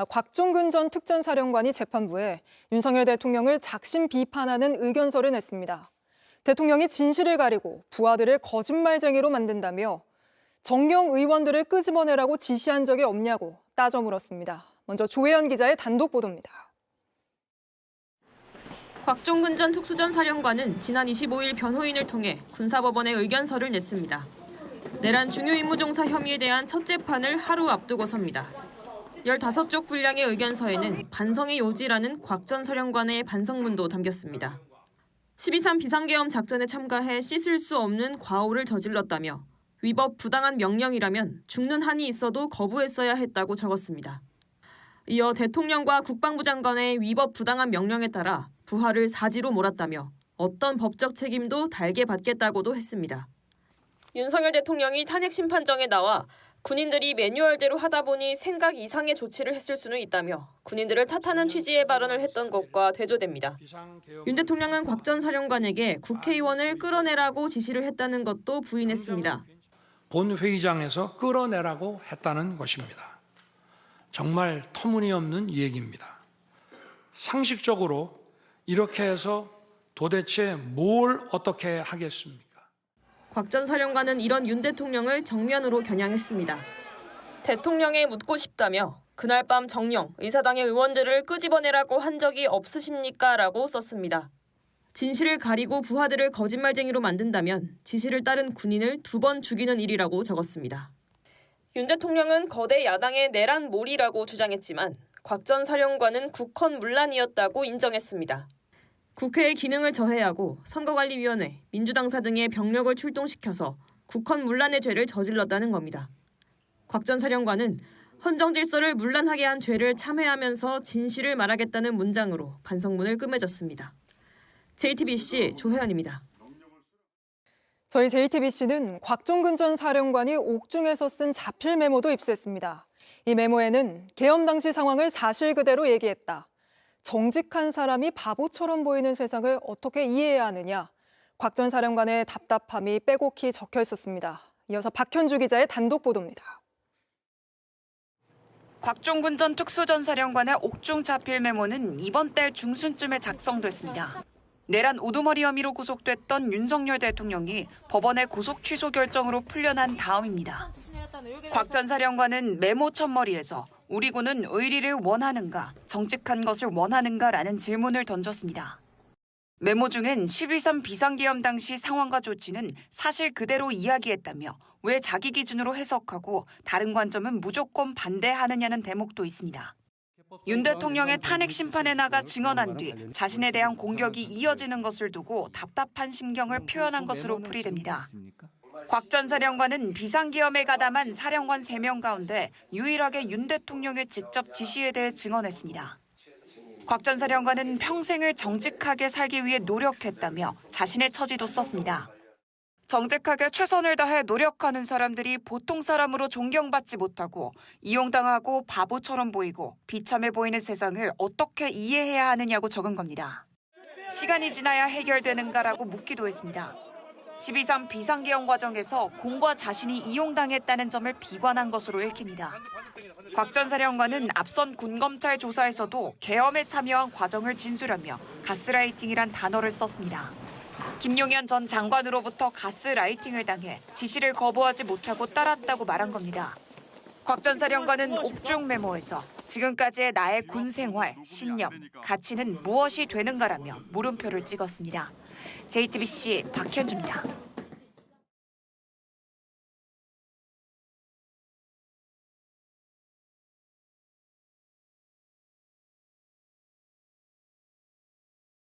곽종근 전 특전사령관이 재판부에 윤석열 대통령을 작심 비판하는 의견서를 냈습니다. 대통령이 진실을 가리고 부하들을 거짓말쟁이로 만든다며 정경 의원들을 끄집어내라고 지시한 적이 없냐고 따져 물었습니다. 먼저 조혜연 기자의 단독 보도입니다. 곽종근 전 특수전 사령관은 지난 25일 변호인을 통해 군사법원에 의견서를 냈습니다. 내란 중요임무종사 혐의에 대한 첫 재판을 하루 앞두고서입니다. 15쪽 분량의 의견서에는 반성의 요지라는 곽 전 사령관의 반성문도 담겼습니다. 12.3 비상계엄 작전에 참가해 씻을 수 없는 과오를 저질렀다며 위법 부당한 명령이라면 죽는 한이 있어도 거부했어야 했다고 적었습니다. 이어 대통령과 국방부 장관의 위법 부당한 명령에 따라 부하를 사지로 몰았다며 어떤 법적 책임도 달게 받겠다고도 했습니다. 윤석열 대통령이 탄핵 심판정에 나와 군인들이 매뉴얼대로 하다 보니 생각 이상의 조치를 했을 수는 있다며 군인들을 탓하는 취지의 발언을 했던 것과 대조됩니다. 윤 대통령은 곽 전 사령관에게 국회의원을 끌어내라고 지시를 했다는 것도 부인했습니다. 본회의장에서 끌어내라고 했다는 것입니다. 정말 터무니없는 얘기입니다. 상식적으로 이렇게 해서 도대체 뭘 어떻게 하겠습니까? 곽 전 사령관은 이런 윤 대통령을 정면으로 겨냥했습니다. 대통령에 묻고 싶다며 그날 밤 정녕 의사당의 의원들을 끄집어내라고 한 적이 없으십니까? 라고 썼습니다. 진실을 가리고 부하들을 거짓말쟁이로 만든다면 지시를 따른 군인을 2번 죽이는 일이라고 적었습니다. 윤 대통령은 거대 야당의 내란 몰이라고 주장했지만 곽 전 사령관은 국헌문란이었다고 인정했습니다. 국회의 기능을 저해하고 선거관리위원회, 민주당사 등의 병력을 출동시켜서 국헌문란의 죄를 저질렀다는 겁니다. 곽 전 사령관은 헌정질서를 문란하게 한 죄를 참회하면서 진실을 말하겠다는 문장으로 반성문을 끝맺었습니다. JTBC 조혜연입니다. 저희 JTBC는 곽종근 전 사령관이 옥중에서 쓴 자필 메모도 입수했습니다. 이 메모에는 계엄 당시 상황을 사실 그대로 얘기했다. 정직한 사람이 바보처럼 보이는 세상을 어떻게 이해해야 하느냐. 곽 전 사령관의 답답함이 빼곡히 적혀 있었습니다. 이어서 박현주 기자의 단독 보도입니다. 곽종근 전 특수전 사령관의 옥중 자필 메모는 이번 달 중순쯤에 작성됐습니다. 내란 우두머리 혐의로 구속됐던 윤석열 대통령이 법원의 구속 취소 결정으로 풀려난 다음입니다. 곽 전 사령관은 메모 첫머리에서 우리 군은 의리를 원하는가, 정직한 것을 원하는가라는 질문을 던졌습니다. 메모 중엔 12.3 비상계엄 당시 상황과 조치는 사실 그대로 이야기했다며 왜 자기 기준으로 해석하고 다른 관점은 무조건 반대하느냐는 대목도 있습니다. 윤 대통령의 탄핵 심판에 나가 증언한 뒤 자신에 대한 공격이 이어지는 것을 두고 답답한 심경을 표현한 것으로 풀이됩니다. 곽 전 사령관은 비상계엄에 가담한 사령관 3명 가운데 유일하게 윤 대통령의 직접 지시에 대해 증언했습니다. 곽 전 사령관은 평생을 정직하게 살기 위해 노력했다며 자신의 처지도 썼습니다. 정직하게 최선을 다해 노력하는 사람들이 보통 사람으로 존경받지 못하고 이용당하고 바보처럼 보이고 비참해 보이는 세상을 어떻게 이해해야 하느냐고 적은 겁니다. 시간이 지나야 해결되는가라고 묻기도 했습니다. 12.3 비상계엄 과정에서 공과 자신이 이용당했다는 점을 비관한 것으로 읽힙니다. 곽 전 사령관은 앞선 군검찰 조사에서도 계엄에 참여한 과정을 진술하며 가스라이팅이란 단어를 썼습니다. 김용현 전 장관으로부터 가스라이팅을 당해 지시를 거부하지 못하고 따랐다고 말한 겁니다. 곽 전 사령관은 옥중 메모에서 지금까지의 나의 군 생활, 신념, 가치는 무엇이 되는가라며 물음표를 찍었습니다. JTBC 박현주입니다.